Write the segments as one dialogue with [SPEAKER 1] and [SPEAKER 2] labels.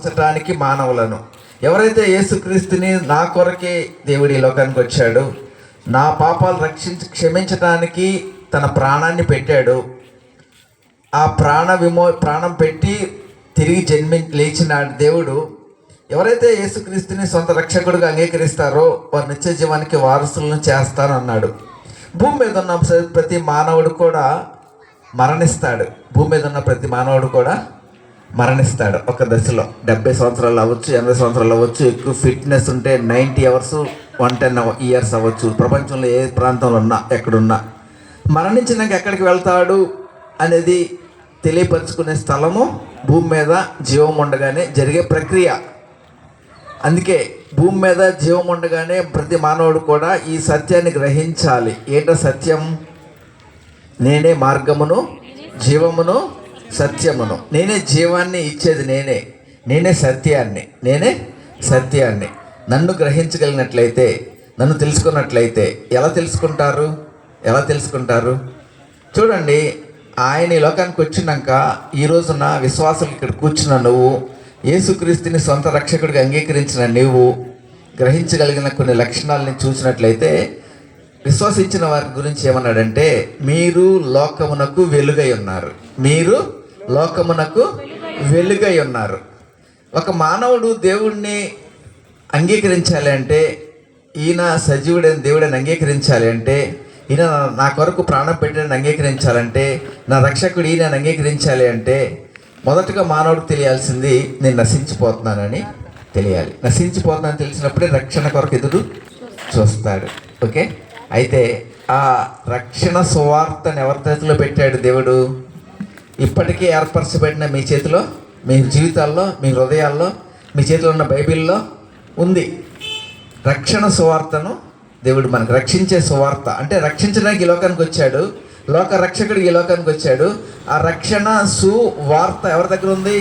[SPEAKER 1] మార్చడానికి మానవులను. ఎవరైతే యేసుక్రీస్తుని నా కొరకే దేవుడు ఈ లోకానికి వచ్చాడు, నా పాపాలు క్షమించడానికి తన ప్రాణాన్ని పెట్టాడు, ఆ ప్రాణం పెట్టి తిరిగి లేచిన దేవుడు, ఎవరైతే యేసుక్రీస్తుని సొంత రక్షకుడిగా అంగీకరిస్తారో వారు నిత్య జీవానికి వారసులను చేస్తానన్నాడు. భూమి మీద ఉన్న ప్రతి మానవుడు కూడా మరణిస్తాడు. భూమి మీద ఉన్న ప్రతి మానవుడు కూడా మరణిస్తాడు ఒక దశలో. 70 సంవత్సరాలు అవ్వచ్చు, 80 సంవత్సరాలు అవ్వచ్చు, ఎక్కువ ఫిట్నెస్ ఉంటే 90 అవర్స్ 110 ఇయర్స్ అవ్వచ్చు. ప్రపంచంలో ఏ ప్రాంతంలో ఉన్నా ఎక్కడున్నా మరణించినాక ఎక్కడికి వెళ్తాడు అనేది తెలియపరుచుకునే స్థలము భూమి మీద జీవం ఉండగానే జరిగే ప్రక్రియ. అందుకే భూమి మీద జీవం ఉండగానే ప్రతి మానవుడు కూడా ఈ సత్యాన్ని గ్రహించాలి. ఏంటో సత్యం? నేనే మార్గమును, జీవమును, సత్యమును. నేనే జీవాన్ని ఇచ్చేది నేనే సత్యాన్ని. నన్ను గ్రహించగలిగినట్లయితే, నన్ను తెలుసుకున్నట్లయితే ఎలా తెలుసుకుంటారు? చూడండి, ఆయన ఈ లోకానికి వచ్చినాక ఈ రోజున విశ్వాసులు ఇక్కడ కూర్చున్న నువ్వు, యేసుక్రీస్తుని సొంత రక్షకుడిగా అంగీకరించిన నువ్వు గ్రహించగలిగిన కొన్ని లక్షణాలని చూసినట్లయితే, విశ్వసించిన వారి గురించి ఏమన్నాడంటే, మీరు లోకమునకు వెలుగై ఉన్నారు. ఒక మానవుడు దేవుణ్ణి అంగీకరించాలి అంటే, ఈయన సజీవుడైన దేవుడని అంగీకరించాలి అంటే, ఈయన నా కొరకు ప్రాణం పెట్టిన అంగీకరించాలంటే, నా రక్షకుడు ఈయన అంగీకరించాలి అంటే, మొదటగా మానవుడికి తెలియాల్సింది నేను నశించిపోతున్నానని తెలియాలి. నశించిపోతున్నానని తెలిసినప్పుడే రక్షణ కొరకు ఎదురు చూస్తాడు. ఓకే, అయితే ఆ రక్షణ సువార్తను ఎవరి చేతిలో పెట్టాడు దేవుడు? ఇప్పటికీ ఏర్పరచబడిన మీ చేతిలో, మీ జీవితాల్లో, మీ హృదయాల్లో, మీ చేతిలో ఉన్న బైబిల్లో ఉంది. రక్షణ సువార్తను దేవుడు మనకు రక్షించే సువార్త అంటే రక్షించడానికి ఈ లోకానికి వచ్చాడు. లోక రక్షకుడు ఈ లోకానికి వచ్చాడు. ఆ రక్షణ సువార్త ఎవరి దగ్గర ఉంది?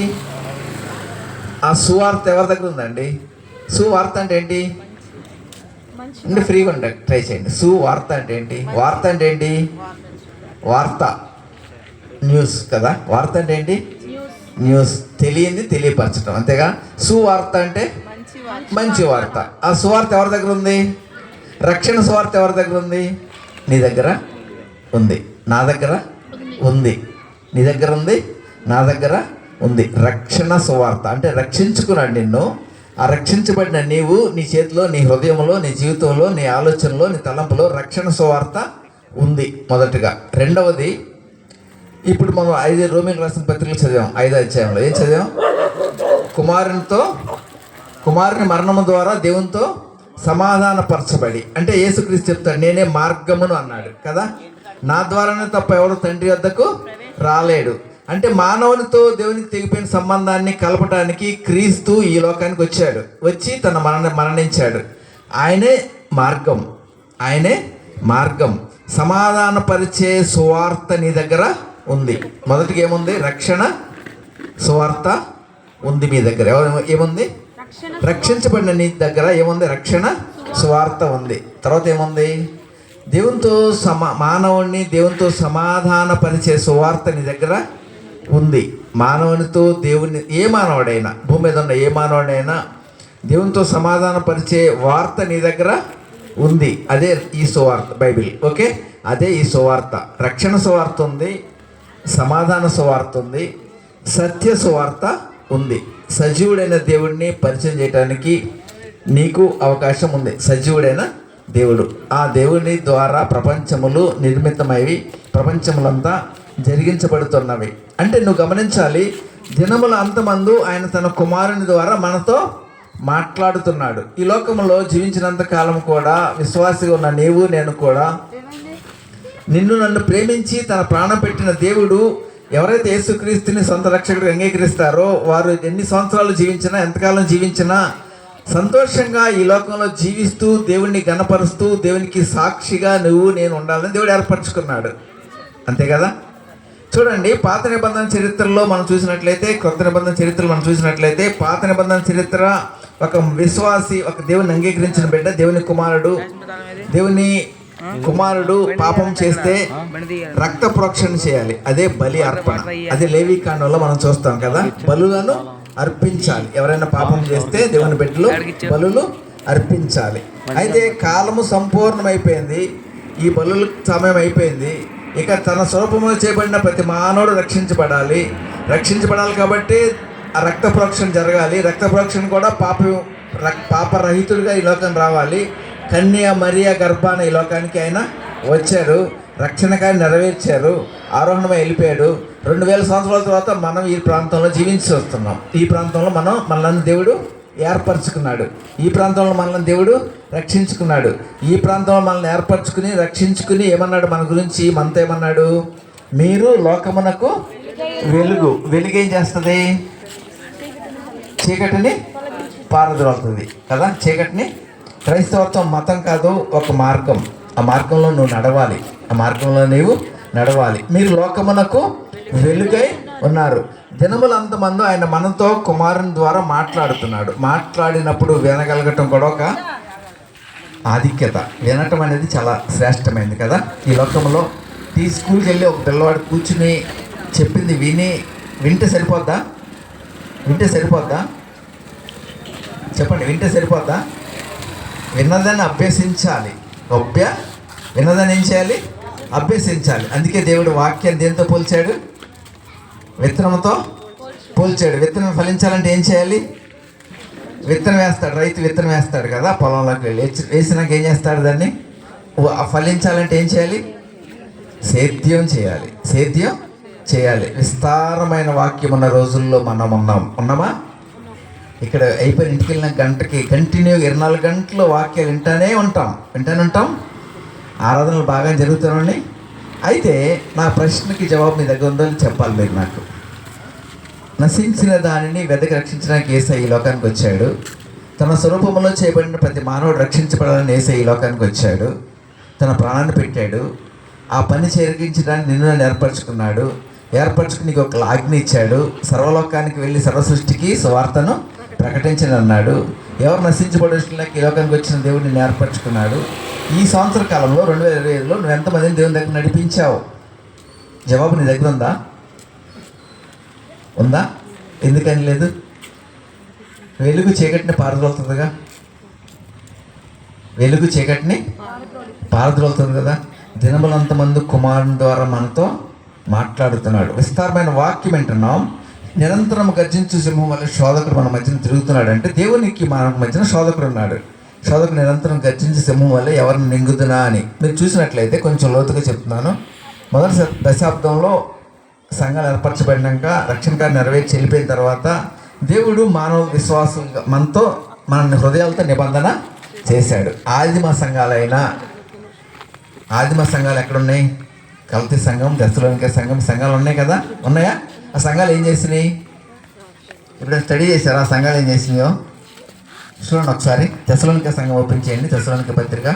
[SPEAKER 1] ఆ సువార్త ఎవరి దగ్గర ఉందండి? సువార్త అంటే ఏంటి? అంటే ఫ్రీగా ఉండే ట్రై చేయండి. సువార్త అంటే ఏంటి? వార్త అంటే ఏంటి? వార్త, న్యూస్ కదా. వార్త అంటే ఏంటి? న్యూస్, తెలియపరచడం, అంతేగా. సువార్త అంటే మంచి వార్త. ఆ సువార్త ఎవరి దగ్గర ఉంది? రక్షణ సువార్త ఎవరి దగ్గర ఉంది? నీ దగ్గర ఉంది, నా దగ్గర ఉంది, నీ దగ్గర ఉంది, నా దగ్గర ఉంది. రక్షణ సువార్త అంటే రక్షించుకున్నాడు నిన్ను. ఆ రక్షించబడిన నీవు, నీ చేతిలో, నీ హృదయంలో, నీ జీవితంలో, నీ ఆలోచనలో, నీ తలంపులో రక్షణ సువార్త ఉంది మొదటిగా. రెండవది, ఇప్పుడు మనం 5 రోమీయులకు రాసిన పత్రికలు చదివాం. 5వ అధ్యాయంలో ఏం చదివాం? కుమారుని మరణము ద్వారా దేవునితో సమాధానపరచబడి, అంటే యేసుక్రీస్తు చెప్తాడు నేనే మార్గమును అన్నాడు కదా. నా ద్వారానే తప్ప ఎవరు తండ్రి వద్దకు రాలేడు. అంటే మానవునితో దేవునికి తెగిపోయిన సంబంధాన్ని కలపడానికి క్రీస్తు ఈ లోకానికి వచ్చి తన మరణించాడు. ఆయనే మార్గం. సమాధానపరిచే సువార్త నీ దగ్గర ఉంది. మొదటిగా ఏముంది? రక్షణ సువార్త ఉంది మీ దగ్గర. ఏముంది? రక్షించబడిన నీ దగ్గర ఏముంది? రక్షణ సువార్త ఉంది. తర్వాత ఏముంది? మానవుడిని దేవునితో సమాధానపరిచే సువార్త నీ దగ్గర ఉంది. మానవునితో దేవుని, ఏ మానవుడైనా, భూమి మీద ఉన్న ఏ మానవుడైనా దేవునితో సమాధానపరిచే వార్త నీ దగ్గర ఉంది. అదే ఈ సువార్త, బైబిల్. ఓకే, అదే ఈ సువార్త. రక్షణ సువార్త ఉంది, సమాధాన సువార్త ఉంది, సత్య సువార్త ఉంది. సజీవుడైన దేవుడిని పరిచయం చేయడానికి నీకు అవకాశం ఉంది. సజీవుడైన దేవుడు, ఆ దేవుని ద్వారా ప్రపంచములు నిర్మితమైవి, ప్రపంచములంతా జరిగించబడుతున్నవి. అంటే నువ్వు గమనించాలి, దినముల అంతమందు ఆయన తన కుమారుని ద్వారా మనతో మాట్లాడుతున్నాడు. ఈ లోకంలో జీవించినంత కాలం కూడా విశ్వాసిగా ఉన్న నీవు, నేను కూడా నన్ను ప్రేమించి తన ప్రాణం పెట్టిన దేవుడు, ఎవరైతే యేసుక్రీస్తుని సొంత రక్షకుడిగా అంగీకరిస్తారో వారు ఎన్ని సంవత్సరాలు జీవించినా, ఎంతకాలం జీవించినా సంతోషంగా ఈ లోకంలో జీవిస్తూ దేవుణ్ణి గణపరుస్తూ దేవునికి సాక్షిగా నువ్వు నేను ఉండాలని దేవుడు ఏర్పరచుకున్నాడు. అంతే కదా. చూడండి, పాత నిబంధన చరిత్రలో మనం చూసినట్లయితే, కొత్త నిబంధన చరిత్రలో మనం చూసినట్లయితే, పాత నిబంధన చరిత్ర ఒక విశ్వాసి, ఒక దేవుని అంగీకరించిన బిడ్డ, దేవుని కుమారుడు పాపం చేస్తే రక్త ప్రోక్షణ చేయాలి. అదే బలి అర్పణ. అదే లేవీ కాండంలో మనం చూస్తాం కదా. బలులను అర్పించాలి. ఎవరైనా పాపం చేస్తే దేవుని బిడ్డలు బలులు అర్పించాలి. అయితే కాలము సంపూర్ణమైపోయింది, ఈ బలుల సమయం అయిపోయింది. ఇక తన స్వరూపంలో చేయబడిన ప్రతి మానవుడు రక్షించబడాలి కాబట్టి ఆ రక్త ప్రోక్షణ జరగాలి. రక్త ప్రోక్షణ కూడా పాపరహితుడిగా ఈ లోకం రావాలి. కన్య మరియ గర్భాన ఈ లోకానికి ఆయన వచ్చాడు, రక్షణకాన్ని నెరవేర్చారు, ఆరోహణమై వెళ్ళిపోయాడు. 2000 సంవత్సరాల తర్వాత మనం ఈ ప్రాంతంలో జీవించి వస్తున్నాం. ఈ ప్రాంతంలో మనల్ని దేవుడు ఏర్పరచుకున్నాడు, ఈ ప్రాంతంలో మనల్ని దేవుడు రక్షించుకున్నాడు. ఈ ప్రాంతంలో మనల్ని ఏర్పరచుకుని రక్షించుకుని ఏమన్నాడు మన గురించి? మనతో ఏమన్నాడు? మీరు లోకమునకు వెలుగు ఏం చేస్తుంది? చీకటిని పారద్రోలుతుంది కదా. చీకటిని, క్రైస్తవత్వం మతం కాదు, ఒక మార్గం. ఆ మార్గంలో నువ్వు నడవాలి. మీరు లోకమునకు వెలుగై ఉన్నారు. దినములంతమందు ఆయన మనతో కుమారుని ద్వారా మాట్లాడినప్పుడు వినగలగటం కూడా ఒక ఆధిక్యత. వినటం అనేది చాలా శ్రేష్టమైనది కదా. ఈ లోకంలో స్కూల్కి వెళ్ళి ఒక పిల్లవాడు కూర్చుని చెప్పింది వింటే సరిపోద్దా? చెప్పండి, వింటే సరిపోద్దా? విన్నదాన్ని అభ్యసించాలి. విన్నదాన్ని ఏం చేయాలి? అభ్యసించాలి. అందుకే దేవుడు వాక్యాన్ని దేంతో పోల్చాడు? విత్తనంతో పోల్చాడు. విత్తనం ఫలించాలంటే ఏం చేయాలి? విత్తనం వేస్తాడు, రైతు విత్తనం వేస్తాడు కదా, పొలంలోకి వెళ్ళి వేసినాక ఏం చేస్తాడు? దాన్ని ఫలించాలంటే ఏం చేయాలి? సేద్యం చేయాలి. విస్తారమైన వాక్యం ఉన్న రోజుల్లో మనం ఉన్నామా? ఇక్కడ అయిపోయిన ఇంటికి వెళ్ళిన గంటకి కంటిన్యూ 24 గంటలు వాక్యాలు వింటానే ఉంటాం. ఆరాధనలు బాగా జరుగుతున్నాయి. అయితే నా ప్రశ్నకి జవాబు మీ దగ్గర ఉందని చెప్పాలి మీరు నాకు. నశించిన దానిని వెదకి రక్షించడానికి యేసయ్య ఈ లోకానికి వచ్చాడు. తన స్వరూపంలో చేయబడిన ప్రతి మానవుడు రక్షించబడాలని యేసయ్య ఈ లోకానికి వచ్చాడు. తన ప్రాణాన్ని పెట్టాడు. ఆ పని చేరగించడానికి నిన్ను ఏర్పరచుకుని నీకు ఒక ఆజ్ఞ ఇచ్చాడు. సర్వలోకానికి వెళ్ళి సర్వసృష్టికి సువార్తను ప్రకటించని అన్నాడు. ఎవరు నశించబడేకి ఈ లోకానికి వచ్చిన దేవుడు నిన్ను ఏర్పరచుకున్నాడు. ఈ సంవత్సర కాలంలో 2025లో నువ్వు ఎంతమందిని దేవుని దగ్గర నడిపించావు? జవాబు నీ దగ్గర ఉందా? ఎందుకని లేదు? వెలుగు చీకటిని పారద్రోలుతుంది కదా. దినములంతమంది కుమారుని ద్వారా మనతో మాట్లాడుతున్నాడు. విస్తారమైన వాక్యం వింటున్నాం. నిరంతరం గర్జించు సింహం వల్ల శోధకుడు మన మధ్యన తిరుగుతున్నాడు. అంటే దేవునికి మన మధ్యన శోధకుడు ఉన్నాడు. శోధకుడు నిరంతరం గర్జించే సింహం వల్ల ఎవరిని నింగుదునా అని మీరు చూసినట్లయితే, కొంచెం లోతుగా చెప్తున్నాను. మొదటి దశాబ్దంలో సంఘాలు ఏర్పరచబడినాక, రక్షణ కార్యం నెరవేర్చి వెళ్ళిపోయిన తర్వాత దేవుడు మానవ విశ్వాసంగా మన హృదయాలతో నిబంధన చేశాడు. ఆదిమ సంఘాలు ఎక్కడున్నాయి? కల్తీ సంఘం, తెస్సలోనికే సంఘాలు ఉన్నాయి కదా. ఉన్నాయా? ఆ సంఘాలు ఏం చేసినాయి? ఇప్పుడు స్టడీ చేశారు. ఆ సంఘాలు ఏం చేసినాయో చూడండి ఒకసారి. తెస్సలోనికే సంఘం ఓపెన్ చేయండి. తెస్సలోనికే పత్రిక